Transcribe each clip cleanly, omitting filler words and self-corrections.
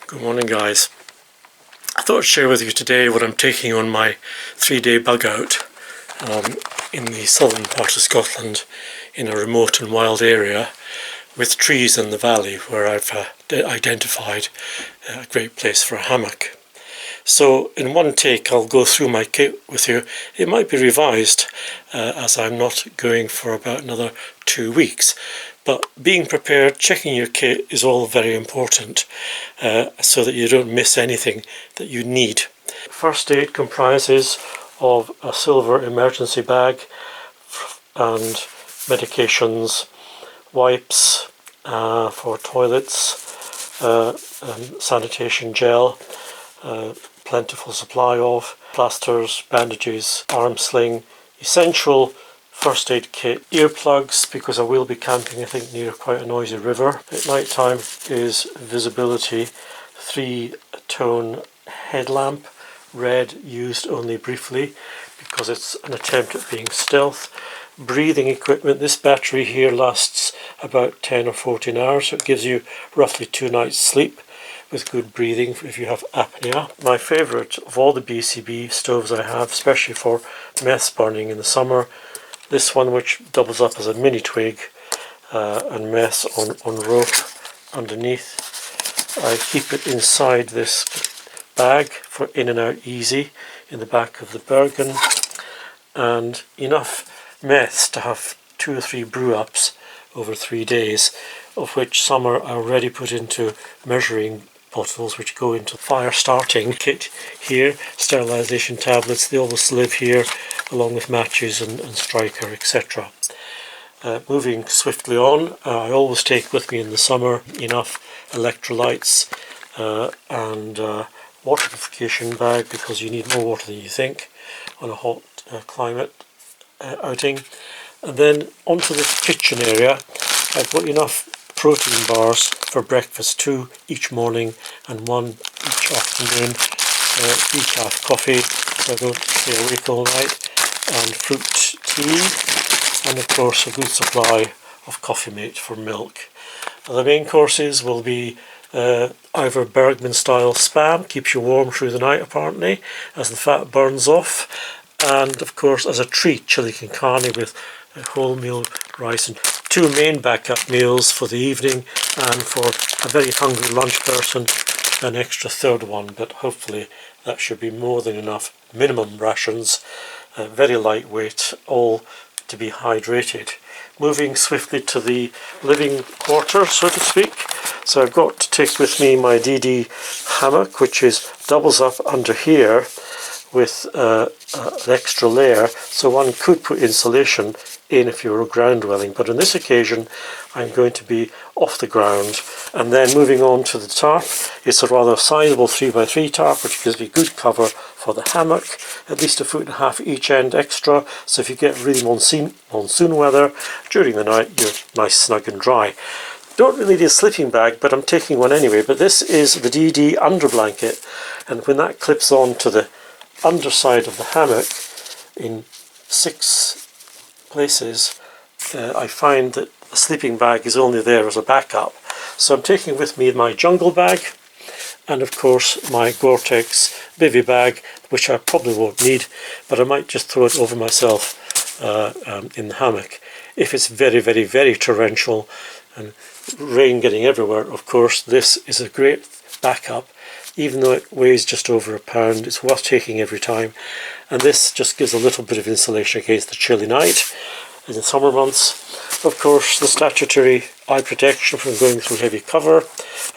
Good morning, guys. I thought I'd share with you today what I'm taking on my 3-day bug out in the southern part of Scotland, in a remote and wild area with trees in the valley where I've identified a great place for a hammock. So in one take I'll go through my kit with you. It might be revised as I'm not going for about another 2 weeks. But being prepared, checking your kit is all very important so that you don't miss anything that you need. First aid comprises of a silver emergency bag and medications, wipes for toilets, sanitation gel, plentiful supply of plasters, bandages, arm sling, essential first aid kit, earplugs because I will be camping I think near quite a noisy river. At night time is visibility, 3-tone headlamp, red used only briefly because it's an attempt at being stealth. Breathing equipment, this battery here lasts about 10 or 14 hours, so it gives you roughly 2 nights sleep with good breathing if you have apnea. My favourite of all the BCB stoves I have, especially for mess burning in the summer, this one which doubles up as a mini twig and mess on rope underneath. I keep it inside this bag for in and out easy in the back of the Bergen, and enough mess to have 2 or 3 brew ups over 3 days, of which some are already put into measuring bottles which go into fire starting kit here, sterilisation tablets, they always live here along with matches and striker, etc. Moving swiftly on, I always take with me in the summer enough electrolytes and water purification bag because you need more water than you think on a hot climate outing. And then onto the kitchen area, I've got enough protein bars for breakfast, 2 each morning and 1 each afternoon, decaf coffee so I don't stay awake all night, and fruit tea, and of course a good supply of Coffee Mate for milk. The main courses will be either Bergman style spam, keeps you warm through the night apparently as the fat burns off, and of course as a treat chili con carne with wholemeal rice, and 2 main backup meals for the evening, and for a very hungry lunch person an extra 3rd one, but hopefully that should be more than enough. Minimum rations, very lightweight, all to be hydrated. Moving swiftly to the living quarter, so to speak. So I've got to take with me my DD hammock, which doubles up under here with an extra layer, so one could put insulation in if you were ground dwelling, but on this occasion I'm going to be off the ground. And then moving on to the tarp, it's a rather sizable 3x3 tarp which gives me good cover for the hammock, at least 1.5 foot each end extra, so if you get really monsoon weather during the night you're nice, snug and dry. Don't really need a sleeping bag, but I'm taking one anyway. But this is the DD under blanket, and when that clips on to the underside of the hammock in 6 places, I find that a sleeping bag is only there as a backup. So I'm taking with me my jungle bag and of course my Gore-Tex bivy bag, which I probably won't need, but I might just throw it over myself in the hammock. If it's very, very, very torrential and rain getting everywhere, of course this is a great backup. Even though it weighs just over a pound, it's worth taking every time. And this just gives a little bit of insulation against the chilly night in the summer months. Of course, the statutory eye protection from going through heavy cover,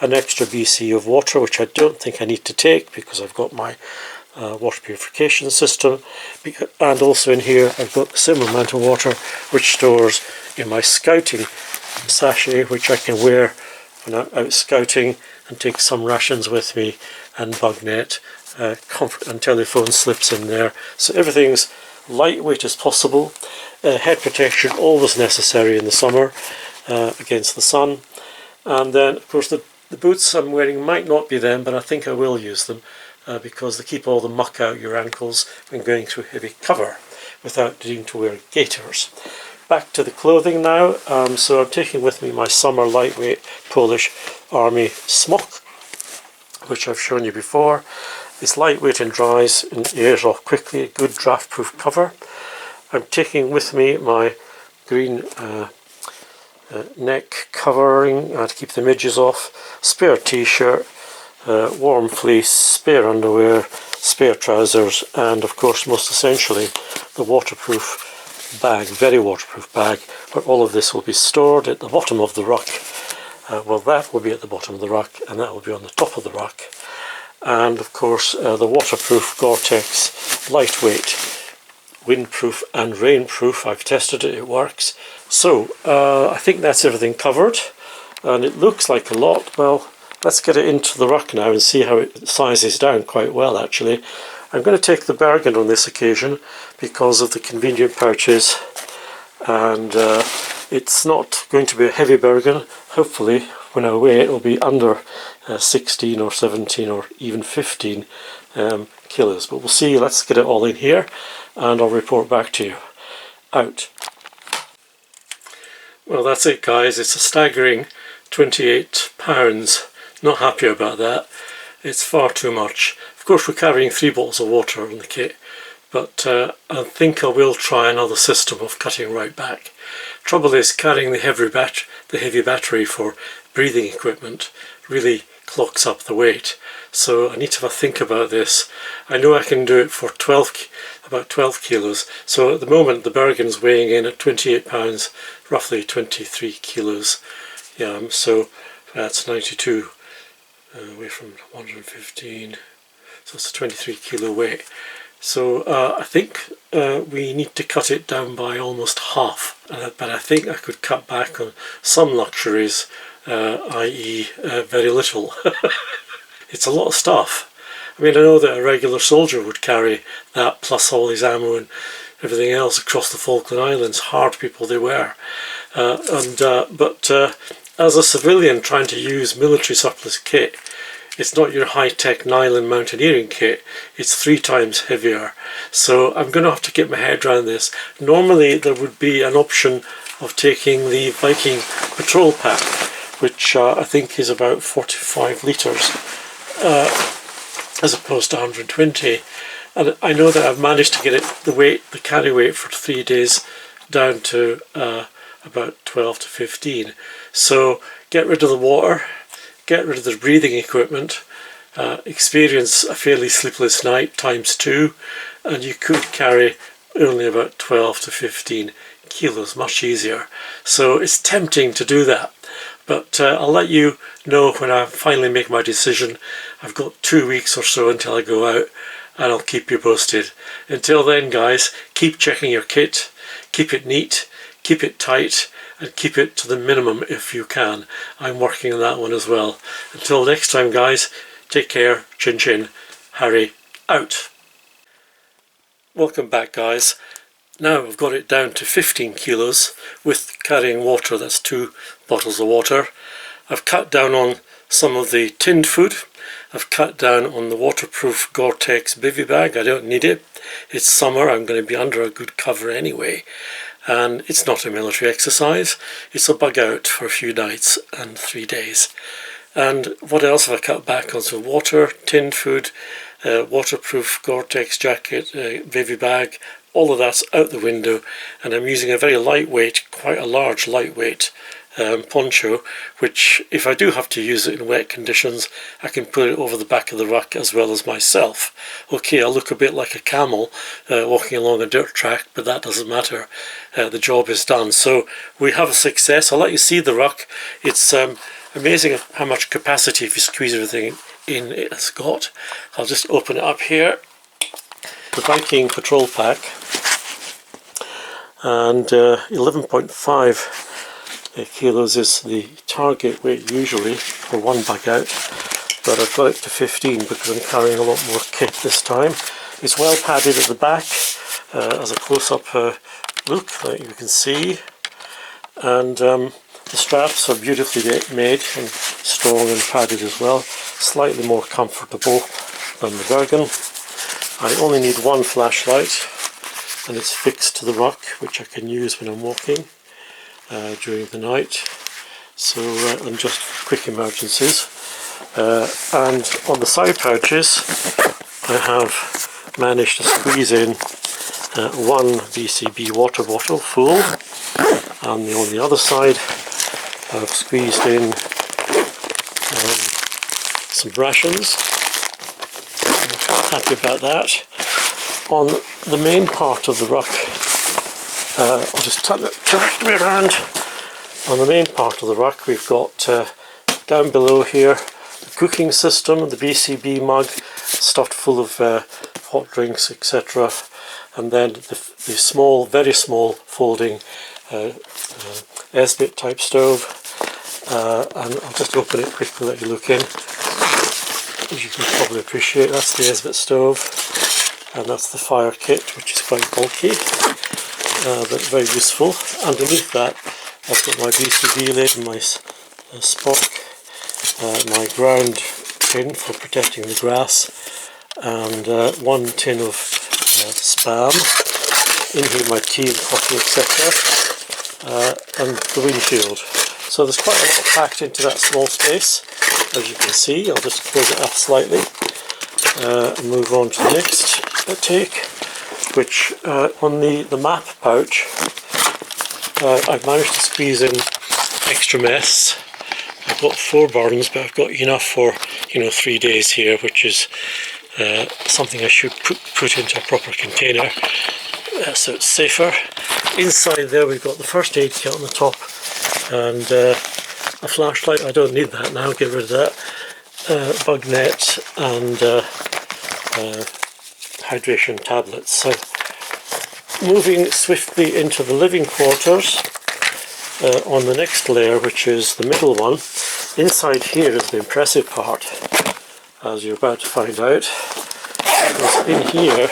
an extra BC of water, which I don't think I need to take because I've got my water purification system. And also in here, I've got the similar amount of water, which stores in my scouting sachet, which I can wear when I'm out scouting, and take some rations with me, and bug net, comfort and telephone slips in there. So everything's lightweight as possible. Head protection always necessary in the summer against the sun. And then of course the boots I'm wearing might not be them, but I think I will use them because they keep all the muck out your ankles when going through heavy cover without needing to wear gaiters. Back to the clothing now, so I'm taking with me my summer lightweight Polish Army smock, which I've shown you before. It's lightweight and dries and airs off quickly, a good draft-proof cover. I'm taking with me my green neck covering to keep the midges off, spare t-shirt, warm fleece, spare underwear, spare trousers, and of course most essentially the waterproof bag, very waterproof bag, where all of this will be stored at the bottom of the ruck. Well, that will be at the bottom of the ruck, and that will be on the top of the ruck. And of course the waterproof Gore-Tex, lightweight, windproof and rainproof. I've tested it, it works. So I think that's everything covered, and it looks like a lot. Well, let's get it into the ruck now and see how it sizes down quite well actually. I'm going to take the Bergen on this occasion because of the convenient pouches, and it's not going to be a heavy Bergen. Hopefully when I weigh it, it will be under 16 or 17 or even 15 kilos, but we'll see. Let's get it all in here and I'll report back to you. Out. Well, that's it guys, it's a staggering 28 pounds. Not happy about that, it's far too much. Of course we're carrying 3 bottles of water in the kit, but I think I will try another system of cutting right back. Trouble is, carrying the heavy battery for breathing equipment really clocks up the weight, so I need to have a think about this. I know I can do it for about 12 kilos, so at the moment the Bergen's weighing in at 28 pounds, roughly 23 kilos. Yeah, so that's 92 away from 115, so it's a 23 kilo weight. So I think we need to cut it down by almost half, but I think I could cut back on some luxuries, i.e. very little. It's a lot of stuff. I mean, I know that a regular soldier would carry that plus all his ammo and everything else across the Falkland Islands, hard people they were. But as a civilian trying to use military surplus kit, it's not your high-tech nylon mountaineering kit, it's 3 times heavier. So I'm going to have to get my head around this. Normally there would be an option of taking the Viking patrol pack, which I think is about 45 litres, as opposed to 120. And I know that I've managed to get it, the carry weight for 3 days down to about 12 to 15. So get rid of the water, get rid of the breathing equipment, experience a fairly sleepless night times 2, and you could carry only about 12 to 15 kilos, much easier. So it's tempting to do that, but I'll let you know when I finally make my decision. I've got 2 weeks or so until I go out, and I'll keep you posted. Until then guys, keep checking your kit, keep it neat, keep it tight, and keep it to the minimum if you can. I'm working on that one as well. Until next time guys, take care, chin chin, Harry out. Welcome back guys. Now I've got it down to 15 kilos with carrying water, that's 2 bottles of water. I've cut down on some of the tinned food. I've cut down on the waterproof Gore-Tex bivy bag, I don't need it. It's summer, I'm going to be under a good cover anyway. And it's not a military exercise, it's a bug out for a few nights and 3 days. And what else have I cut back on? So water, tinned food, waterproof Gore-Tex jacket, bivy bag, all of that's out the window, and I'm using a very lightweight, quite a large lightweight poncho, which if I do have to use it in wet conditions, I can put it over the back of the ruck as well as myself. Okay, I look a bit like a camel walking along a dirt track, but that doesn't matter. The job is done. So we have a success. I'll let you see the ruck. It's amazing how much capacity, if you squeeze everything in, it has got. I'll just open it up here. The Viking patrol pack, and 11.5 kilos is the target weight usually for one bag out, but I've got it to 15 because I'm carrying a lot more kit this time. It's well padded at the back, as a close-up look that you can see, and the straps are beautifully made and strong and padded as well, slightly more comfortable than the Bergen. I only need one flashlight, and it's fixed to the ruck, which I can use when I'm walking during the night, so and just for quick emergencies. And on the side pouches I have managed to squeeze in one BCB water bottle full, and on the other side I've squeezed in some rations. I'm happy about that. On the main part of the ruck, I'll just turn it around. On the main part of the ruck we've got down below here the cooking system, the BCB mug stuffed full of hot drinks, etc. And then the small, very small folding Esbit type stove. And I'll just open it quickly, let you look in. As you can probably appreciate, that's the Esbit stove, and that's the fire kit, which is quite bulky, but very useful. Underneath that I've got my BCB lid and my Spock, my ground tin for protecting the grass, and one tin of Spam. In here my tea and coffee, etc. And the windshield. So there's quite a lot packed into that small space, as you can see. I'll just close it up slightly and move on to the next take, which on the map pouch I've managed to squeeze in extra mess. I've got 4 burns, but I've got enough for 3 days here, which is something I should put into a proper container so it's safer. Inside there we've got the first aid kit on the top, and a flashlight. I don't need that now, get rid of that. Bug net and hydration tablets. So moving swiftly into the living quarters, on the next layer, which is the middle one. Inside here is the impressive part, as you're about to find out. Because in here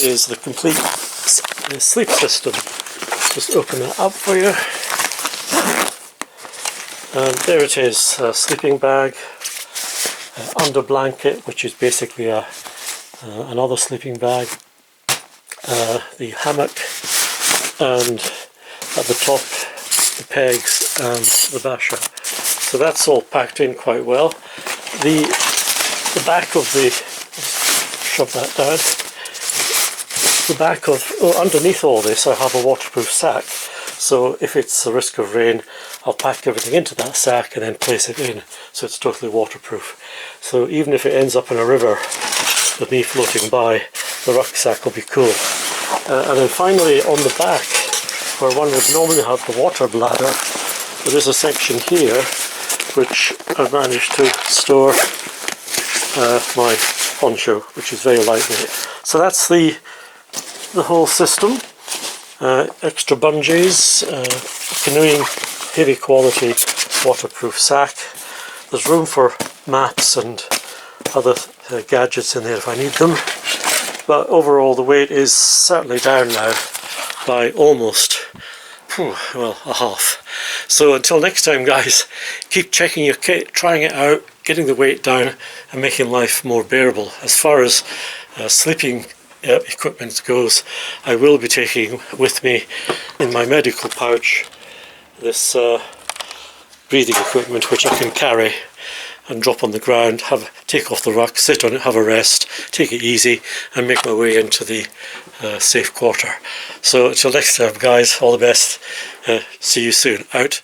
is the complete sleep system. Just open that up for you. And there it is, a sleeping bag, under blanket, which is basically another sleeping bag, the hammock, and at the top the pegs and the basher. So that's all packed in quite well. The back of the, shove that down, the back of, underneath all this I have a waterproof sack. So if it's a risk of rain, I'll pack everything into that sack and then place it in, so it's totally waterproof. So even if it ends up in a river with me floating by, the rucksack will be cool. And then finally on the back, where one would normally have the water bladder, there is a section here which I've managed to store my poncho, which is very lightweight. So that's the whole system. Extra bungees, canoeing, heavy quality waterproof sack. There's room for maps and other gadgets in there if I need them. But overall the weight is certainly down now by almost, well, a half. So until next time guys, keep checking your kit, trying it out, getting the weight down and making life more bearable. As far as sleeping equipment goes, I will be taking with me in my medical pouch this breathing equipment, which I can carry and drop on the ground, take off the ruck, sit on it, have a rest, take it easy and make my way into the safe quarter. So until next time guys, all the best, see you soon, out.